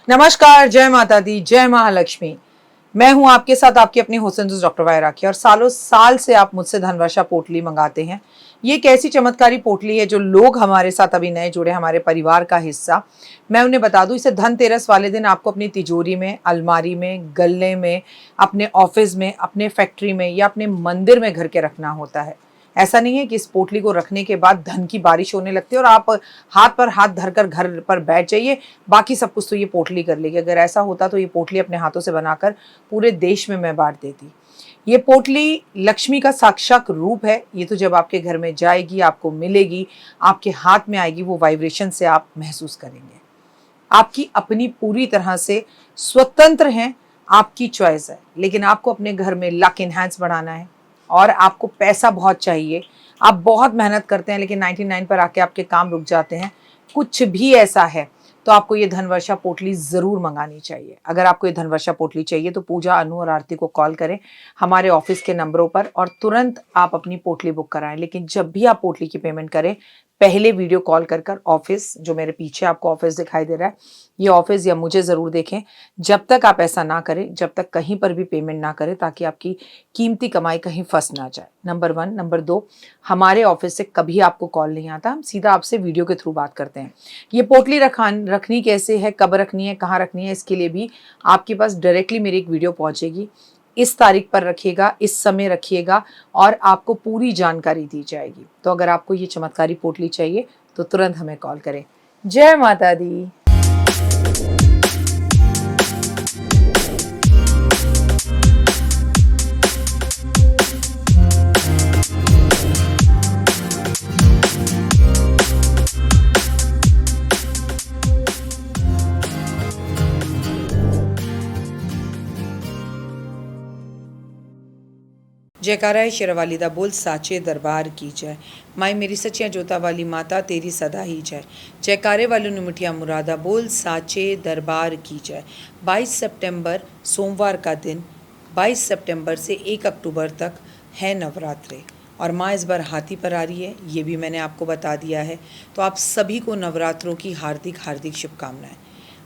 नमस्कार, जय माता दी, जय महालक्ष्मी। मैं हूं आपके साथ आपकी अपनी हुसैन डॉक्टर वाय राखी। और सालों साल से आप मुझसे धनवर्षा पोटली मंगाते हैं। ये एक ऐसी चमत्कारी पोटली है जो लोग हमारे साथ अभी नए जुड़े, हमारे परिवार का हिस्सा। मैं उन्हें बता दूं, इसे धनतेरस वाले दिन आपको अपनी तिजोरी में, अलमारी में, गल्ले में, अपने ऑफिस में, अपने फैक्ट्री में या अपने मंदिर में घर के रखना होता है। ऐसा नहीं है कि इस पोटली को रखने के बाद धन की बारिश होने लगती है और आप हाथ पर हाथ धरकर घर पर बैठ जाइए, बाकी सब कुछ तो ये पोटली कर लेगी। अगर ऐसा होता तो ये पोटली अपने हाथों से बनाकर पूरे देश में मैं बांट देती। ये पोटली लक्ष्मी का साक्षात रूप है। ये तो जब आपके घर में जाएगी, आपको मिलेगी, आपके हाथ में आएगी, वो वाइब्रेशन से आप महसूस करेंगे। आपकी अपनी पूरी तरह से स्वतंत्र हैं, आपकी चॉइस है। लेकिन आपको अपने घर में लक इनहैंस बढ़ाना है और आपको पैसा बहुत चाहिए। आप बहुत मेहनत करते हैं लेकिन 99 पर आके आपके काम रुक जाते हैं। कुछ भी ऐसा है तो आपको ये धनवर्षा पोटली ज़रूर मंगानी चाहिए। अगर आपको ये धनवर्षा पोटली चाहिए तो पूजा, अनु और आरती को कॉल करें हमारे ऑफिस के नंबरों पर और तुरंत आप अपनी पोटली बुक कराएं। लेकिन जब भी आप पोटली की पेमेंट करें, पहले वीडियो कॉल कर ऑफिस, जो मेरे पीछे आपको ऑफिस दिखाई दे रहा है, ये ऑफिस या मुझे ज़रूर देखें। जब तक आप ऐसा ना करें, जब तक कहीं पर भी पेमेंट ना करें, ताकि आपकी कीमती कमाई कहीं फंस ना जाए। नंबर 1। नंबर 2, हमारे ऑफिस से कभी आपको कॉल नहीं आता, हम सीधा आपसे वीडियो के थ्रू बात करते हैं। ये पोटली रखनी कैसे है, कब रखनी है, कहाँ रखनी है, इसके लिए भी आपके पास डायरेक्टली मेरी एक वीडियो पहुँचेगी। इस तारीख पर रखिएगा, इस समय रखिएगा और आपको पूरी जानकारी दी जाएगी। तो अगर आपको ये चमत्कारी पोटली चाहिए तो तुरंत हमें कॉल करें। जय माता दी। जयकारा है शेरवाली दा बोल साचे दरबार की जय। माई मेरी सचिया जोता वाली माता तेरी सदा ही जय। जयकारे वालों ने मिठिया मुरादा बोल साचे दरबार की जय। 22 सितंबर सोमवार का दिन, 22 सितंबर से 1 अक्टूबर तक है नवरात्रे और माँ इस बार हाथी पर आ रही है, ये भी मैंने आपको बता दिया है। तो आप सभी को नवरात्रों की हार्दिक हार्दिक शुभकामनाएं।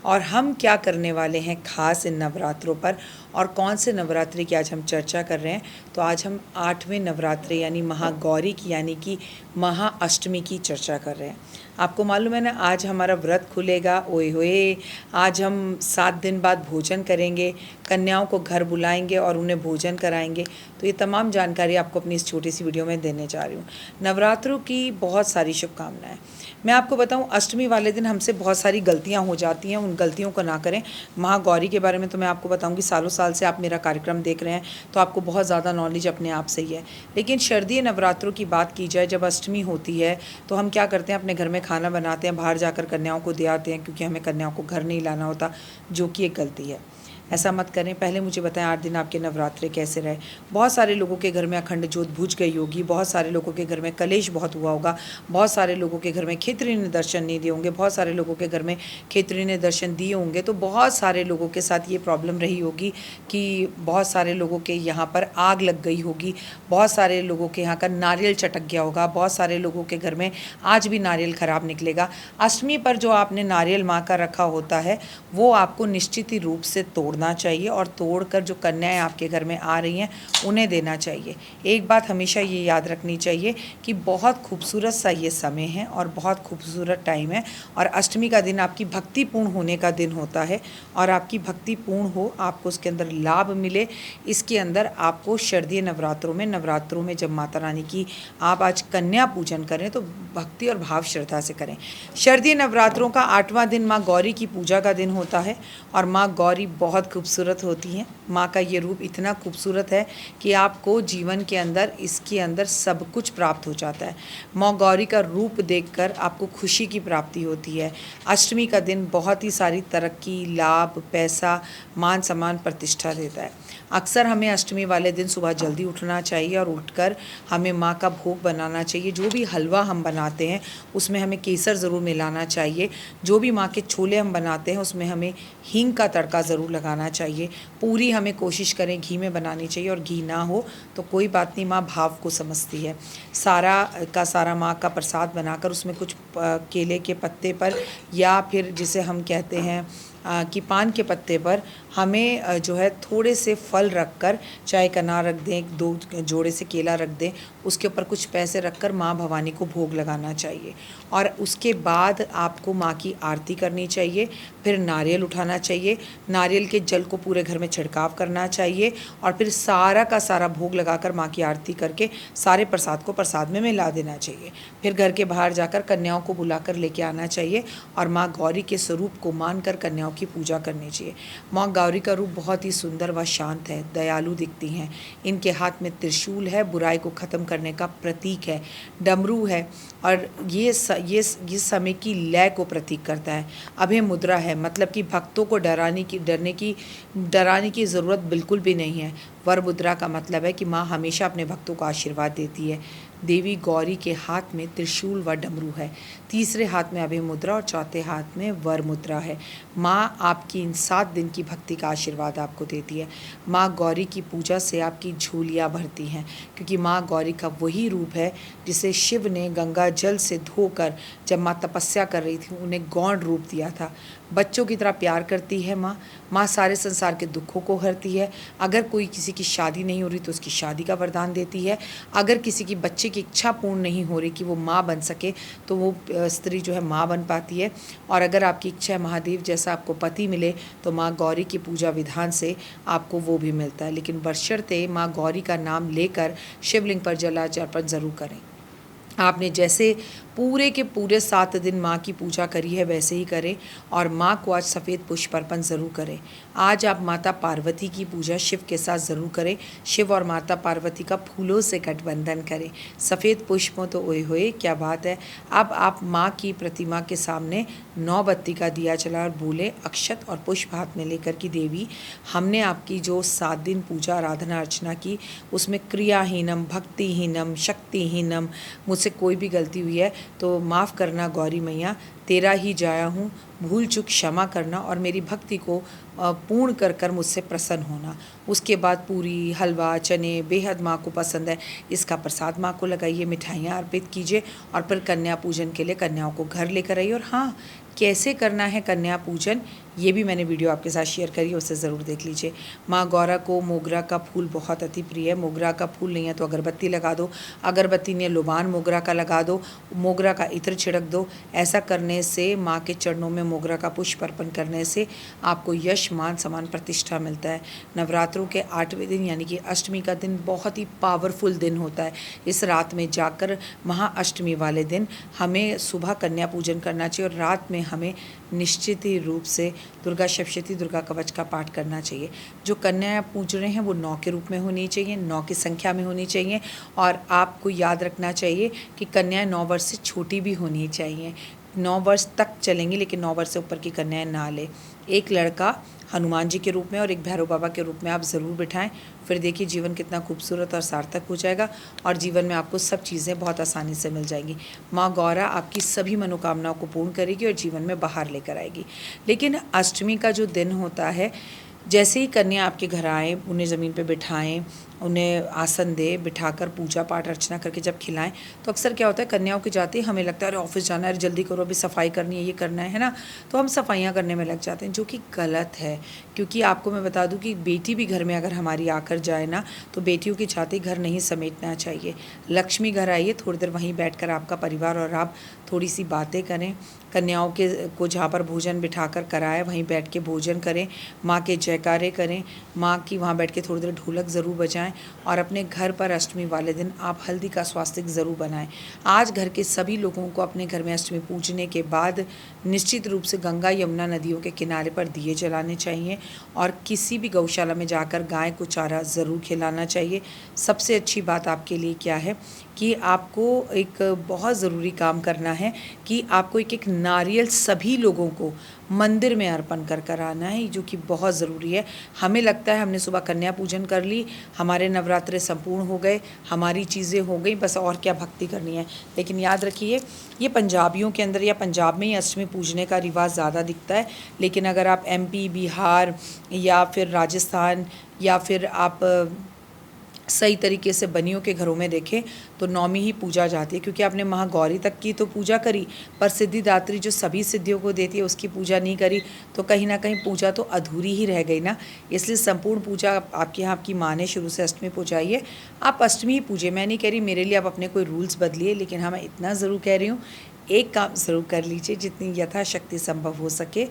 और हम क्या करने वाले हैं खास इन नवरात्रों पर और कौन से नवरात्रि की आज हम चर्चा कर रहे हैं। तो आज हम 8वें नवरात्रि यानी महागौरी की यानी कि महाअष्टमी की चर्चा कर रहे हैं। आपको मालूम है ना, आज हमारा व्रत खुलेगा। ओए होए, आज हम 7 दिन बाद भोजन करेंगे, कन्याओं को घर बुलाएंगे और उन्हें भोजन कराएंगे। तो ये तमाम जानकारी आपको अपनी इस छोटी सी वीडियो में देने जा रही हूँ। नवरात्रों की बहुत सारी शुभकामनाएं। मैं आपको बताऊं, अष्टमी वाले दिन हमसे बहुत सारी गलतियां हो जाती हैं, उन गलतियों को ना करें। महागौरी के बारे में तो मैं आपको बताऊंगी, सालों साल से आप मेरा कार्यक्रम देख रहे हैं तो आपको बहुत ज़्यादा नॉलेज अपने आप से ही है। लेकिन शारदीय नवरात्रों की बात की जाए, जब अष्टमी होती है तो हम क्या करते हैं, अपने घर में खाना बनाते हैं, बाहर जाकर कन्याओं को दे आते हैं, क्योंकि हमें कन्याओं को घर नहीं लाना होता, जो कि एक गलती है। ऐसा मत करें। पहले मुझे बताएं 8 दिन आपके नवरात्रे कैसे रहे। बहुत सारे लोगों के घर में अखंड ज्योत बुझ गई होगी, बहुत सारे लोगों के घर में कलेश बहुत हुआ होगा, बहुत सारे लोगों के घर में खेतरी ने दर्शन नहीं दिए होंगे, बहुत सारे लोगों के घर में खेतरी ने दर्शन दिए होंगे। तो बहुत सारे लोगों के साथ ये प्रॉब्लम रही होगी कि बहुत सारे लोगों के यहाँ पर आग लग गई होगी, बहुत सारे लोगों के यहाँ का नारियल चटक गया होगा, बहुत सारे लोगों के घर में आज भी नारियल ख़राब निकलेगा। अष्टमी पर जो आपने नारियल माँ का रखा होता है वो आपको निश्चित ही रूप से तोड़ना चाहिए और तोड़कर जो कन्याएं आपके घर में आ रही हैं उन्हें देना चाहिए। एक बात हमेशा ये याद रखनी चाहिए कि बहुत खूबसूरत सा ये समय है और बहुत खूबसूरत टाइम है और अष्टमी का दिन आपकी भक्तिपूर्ण होने का दिन होता है और आपकी भक्ति पूर्ण हो, आपको उसके अंदर लाभ मिले, इसके अंदर आपको शारदीय नवरात्रों में जब माता रानी की आप आज कन्या पूजन करें तो भक्ति और भाव श्रद्धा से करें। शारदीय नवरात्रों का 8वां दिन माँ गौरी की पूजा का दिन होता है और माँ गौरी बहुत खूबसूरत होती हैं। माँ का ये रूप इतना खूबसूरत है कि आपको जीवन के अंदर इसके अंदर सब कुछ प्राप्त हो जाता है। माँ गौरी का रूप देखकर आपको खुशी की प्राप्ति होती है। अष्टमी का दिन बहुत ही सारी तरक्की, लाभ, पैसा, मान सम्मान, प्रतिष्ठा देता है। अक्सर हमें अष्टमी वाले दिन सुबह जल्दी उठना चाहिए और उठकर हमें माँ का भोग बनाना चाहिए। जो भी हलवा हम बनाते हैं उसमें हमें केसर ज़रूर मिलाना चाहिए। जो भी माँ के छोले हम बनाते हैं उसमें हमें हींग का तड़का ज़रूर लगाना चाहिए। पूरी हमें कोशिश करें घी में बनानी चाहिए और घी ना हो तो कोई बात नहीं, माँ भाव को समझती है। सारा का सारा माँ का प्रसाद बनाकर उसमें कुछ केले के पत्ते पर या फिर जिसे हम कहते हैं कि पान के पत्ते पर हमें जो है थोड़े से फल रख कर, चाहे एक अनार रख दें, 2 जोड़े से केला रख दें, उसके ऊपर कुछ पैसे रख कर माँ भवानी को भोग लगाना चाहिए। और उसके बाद आपको माँ की आरती करनी चाहिए। फिर नारियल उठाना चाहिए, नारियल के जल को पूरे घर में छिड़काव करना चाहिए और फिर सारा का सारा भोग लगाकर माँ की आरती करके सारे प्रसाद को प्रसाद में मिला देना चाहिए। फिर घर के बाहर जाकर कन्याओं को बुलाकर लेके आना चाहिए और माँ गौरी के स्वरूप को मानकर कन्याओं की पूजा करनी चाहिए। माँ गौरी का रूप बहुत ही सुंदर व शांत है, दयालु दिखती हैं। इनके हाथ में त्रिशूल है, बुराई को ख़त्म करने का प्रतीक है, डमरू है और ये समय की लय को प्रतीक करता है। अभय मुद्रा है, मतलब कि भक्तों को डराने की ज़रूरत बिल्कुल भी नहीं है। वर मुद्रा का मतलब है कि माँ हमेशा अपने भक्तों को आशीर्वाद देती है। देवी गौरी के हाथ में त्रिशूल व डमरू है, तीसरे हाथ में अभय मुद्रा और चौथे हाथ में वर मुद्रा है। माँ आपकी इन 7 दिन की भक्ति का आशीर्वाद आपको देती है। माँ गौरी की पूजा से आपकी झोलियाँ भरती हैं, क्योंकि माँ गौरी का वही रूप है जिसे शिव ने गंगा जल से धोकर जब माँ तपस्या कर रही थी उन्हें गौण रूप दिया था। बच्चों की तरह प्यार करती है माँ सारे संसार के दुखों को हरती है। अगर कोई किसी की शादी नहीं हो रही तो उसकी शादी का वरदान देती है। अगर किसी की बच्चे की इच्छा पूर्ण नहीं हो रही कि वो माँ बन सके तो वो स्त्री जो है माँ बन पाती है। और अगर आपकी इच्छा है महादेव जैसा आपको पति मिले तो माँ गौरी की पूजा विधान से आपको वो भी मिलता है, लेकिन बशर्ते माँ गौरी का नाम लेकर शिवलिंग पर जलार्पण ज़रूर करें। आपने जैसे पूरे के पूरे 7 दिन माँ की पूजा करी है वैसे ही करें और माँ को आज सफ़ेद पुष्प अर्पण ज़रूर करें। आज आप माता पार्वती की पूजा शिव के साथ ज़रूर करें। शिव और माता पार्वती का फूलों से गठबंधन करें। सफ़ेद पुष्पों तो ओए होए क्या बात है। अब आप माँ की प्रतिमा के सामने 9 बत्ती का दिया जला और बोले अक्षत और पुष्प हाथ में लेकर कि देवी हमने आपकी जो 7 दिन पूजा आराधना अर्चना की उसमें क्रियाहीनम भक्तिहीनम शक्तिहीनम मुझसे कोई भी गलती हुई है तो माफ़ करना गौरी मैया, तेरा ही जाया हूँ, भूल चूक क्षमा करना और मेरी भक्ति को पूर्ण कर कर मुझसे प्रसन्न होना। उसके बाद पूरी हलवा चने बेहद माँ को पसंद है, इसका प्रसाद माँ को लगाइए, मिठाइयाँ अर्पित कीजिए और फिर कन्या पूजन के लिए कन्याओं को घर लेकर आइए। और हाँ, कैसे करना है कन्या पूजन ये भी मैंने वीडियो आपके साथ शेयर करी है, उसे ज़रूर देख लीजिए। माँ गौरा को मोगरा का फूल बहुत अति प्रिय है। मोगरा का फूल नहीं है तो अगरबत्ती लगा दो, अगरबत्ती ने लुबान मोगरा का लगा दो, मोगरा का इत्र छिड़क दो। ऐसा करने से माँ के चरणों में मोगरा का पुष्प अर्पण करने से आपको यश मान सम्मान प्रतिष्ठा मिलता है। नवरात्रों के 8वें दिन यानी कि अष्टमी का दिन बहुत ही पावरफुल दिन होता है। इस रात में जाकर महाअष्टमी वाले दिन हमें सुबह कन्या पूजन करना चाहिए और रात में हमें निश्चित ही रूप से दुर्गा सप्तशती दुर्गा कवच का पाठ करना चाहिए। जो कन्या पूज रहे हैं वो 9 के रूप में होनी चाहिए, 9 की संख्या में होनी चाहिए और आपको याद रखना चाहिए कि कन्याएं 9 वर्ष से छोटी भी होनी चाहिए। 9 वर्ष तक चलेंगी लेकिन 9 वर्ष से ऊपर की कन्याएं ना ले। एक लड़का हनुमान जी के रूप में और एक भैरव बाबा के रूप में आप ज़रूर बिठाएं, फिर देखिए जीवन कितना खूबसूरत और सार्थक हो जाएगा और जीवन में आपको सब चीज़ें बहुत आसानी से मिल जाएंगी। माँ गौरा आपकी सभी मनोकामनाओं को पूर्ण करेगी और जीवन में बाहर लेकर आएगी। लेकिन अष्टमी का जो दिन होता है, जैसे ही कन्या आपके घर आए उन्हें ज़मीन पे बिठाएं, उन्हें आसन दे, बिठाकर पूजा पाठ अर्चना करके जब खिलाएं तो अक्सर क्या होता है कन्याओं के जाते ही हमें लगता है अरे ऑफिस जाना है, अरे जल्दी करो अभी सफाई करनी है, ये करना है ना, तो हम सफाइयाँ करने में लग जाते हैं, जो कि गलत है। क्योंकि आपको मैं बता दूं कि बेटी भी घर में अगर हमारी आकर जाए ना तो बेटियों के जाते ही घर नहीं समेटना चाहिए। लक्ष्मी घर आइए, थोड़ी देर वहीं बैठकर आपका परिवार और आप थोड़ी सी बातें करें। कन्याओं के को जहाँ पर भोजन बिठाकर कराए वहीं बैठ के भोजन करें, माँ के जयकारे करें, माँ की वहाँ बैठ के थोड़ी देर ढोलक ज़रूर बजाएं और अपने घर पर अष्टमी वाले दिन आप हल्दी का स्वास्तिक ज़रूर बनाएं। आज घर के सभी लोगों को अपने घर में अष्टमी पूजने के बाद निश्चित रूप से गंगा यमुना नदियों के किनारे पर दिए जलाने चाहिए और किसी भी गौशाला में जाकर गाय को चारा ज़रूर खिलाना चाहिए। सबसे अच्छी बात आपके लिए क्या है कि आपको एक बहुत ज़रूरी काम करना है कि आपको एक एक नारियल सभी लोगों को मंदिर में अर्पण कर कर आना है, जो कि बहुत ज़रूरी है। हमें लगता है हमने सुबह कन्या पूजन कर ली, हमारे नवरात्रे संपूर्ण हो गए, हमारी चीज़ें हो गई, बस और क्या भक्ति करनी है। लेकिन याद रखिए ये पंजाबियों के अंदर या पंजाब में ही अष्टमी पूजने का रिवाज ज़्यादा दिखता है, लेकिन अगर आप MP, बिहार या फिर राजस्थान या फिर आप सही तरीके से बनियों के घरों में देखें तो नौमी ही पूजा जाती है, क्योंकि आपने महागौरी तक की तो पूजा करी पर सिद्धिदात्री जो सभी सिद्धियों को देती है उसकी पूजा नहीं करी, तो कहीं ना कहीं पूजा तो अधूरी ही रह गई ना। इसलिए संपूर्ण पूजा आपके यहाँ आपकी माँ ने शुरू से अष्टमी पूजाई है, आप अष्टमी ही पूजे। मैं नहीं कह रही मेरे लिए आप अपने कोई रूल्स बदलिए, लेकिन हाँ मैं इतना ज़रूर कह रही हूँ एक काम ज़रूर कर लीजिए जितनी यथाशक्ति संभव हो सके।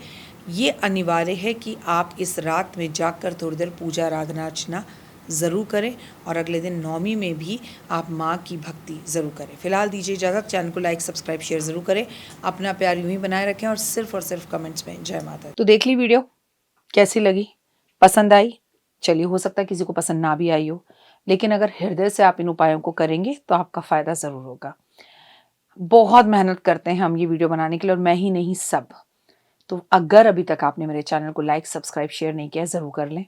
ये अनिवार्य है कि आप इस रात में जाकर थोड़ी देर पूजा आराधना अर्चना ज़रूर करें और अगले दिन नौमी में भी आप माँ की भक्ति ज़रूर करें। फिलहाल दीजिए इजाज़त, चैनल को लाइक सब्सक्राइब शेयर ज़रूर करें, अपना प्यार यूँ ही बनाए रखें और सिर्फ कमेंट्स में जय माता। तो देख ली वीडियो, कैसी लगी, पसंद आई? चलिए, हो सकता है किसी को पसंद ना भी आई हो, लेकिन अगर हृदय से आप इन उपायों को करेंगे तो आपका फ़ायदा ज़रूर होगा। बहुत मेहनत करते हैं हम ये वीडियो बनाने के लिए, और मैं ही नहीं सब। तो अगर अभी तक आपने मेरे चैनल को लाइक सब्सक्राइब शेयर नहीं किया, ज़रूर कर लें।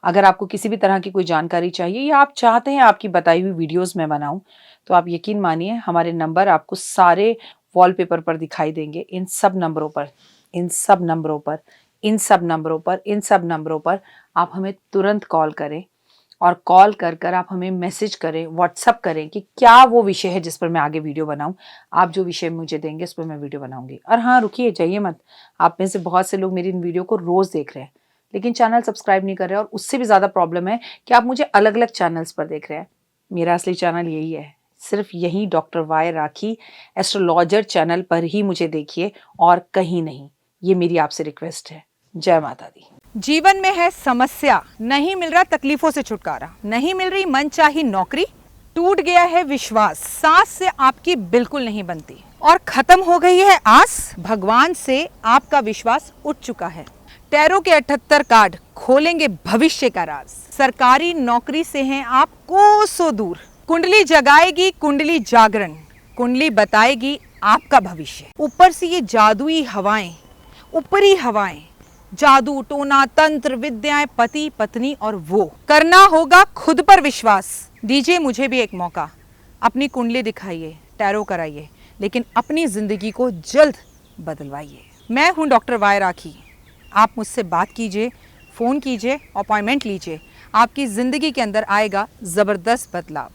अगर आपको किसी भी तरह की कोई जानकारी चाहिए या आप चाहते हैं आपकी बताई हुई वीडियोस मैं बनाऊं, तो आप यकीन मानिए हमारे नंबर आपको सारे वॉलपेपर पर दिखाई देंगे। इन सब नंबरों पर आप हमें तुरंत कॉल करें, और कॉल कर आप हमें मैसेज करें, व्हाट्सअप करें कि क्या वो विषय है जिस पर मैं आगे वीडियो बनाऊं। आप जो विषय मुझे देंगे उस पर मैं वीडियो बनाऊंगी। और हाँ, रुकिए, जाइए मत। आप में से बहुत से लोग मेरी इन वीडियो को रोज़ देख रहे हैं लेकिन चैनल सब्सक्राइब नहीं कर रहे हैं, और उससे भी ज़्यादा प्रॉब्लम है कि आप मुझे अलग अलग चैनल्स पर देख रहे हैं। मेरा असली चैनल यही है, सिर्फ यही डॉक्टर वाई राखी एस्ट्रोलॉजर चैनल पर ही मुझे देखिए और कहीं नहीं। ये मेरी आपसे रिक्वेस्ट है। जय माता दी। जीवन में है समस्या, नहीं मिल रहा तकलीफों से छुटकारा, नहीं मिल रही मनचाही नौकरी, टूट गया है विश्वास, सांस से आपकी बिल्कुल नहीं बनती और खत्म हो गई है आस, भगवान से आपका विश्वास उठ चुका है। टैरो के 78 कार्ड खोलेंगे भविष्य का राज, सरकारी नौकरी से हैं आप कोसों दूर, कुंडली जगाएगी कुंडली जागरण, कुंडली बताएगी आपका भविष्य। ऊपर से ये जादुई हवाएं, ऊपरी हवाएं, जादू टोना तंत्र विद्याएं, पति पत्नी और वो, करना होगा खुद पर विश्वास। दीजिए मुझे भी एक मौका, अपनी कुंडली दिखाइए, टैरो कराइए, लेकिन अपनी जिंदगी को जल्द बदलवाइए। मैं हूं डॉक्टर वाई राखी। आप मुझसे बात कीजिए, फ़ोन कीजिए, अपॉइंटमेंट लीजिए, आपकी ज़िंदगी के अंदर आएगा ज़बरदस्त बदलाव।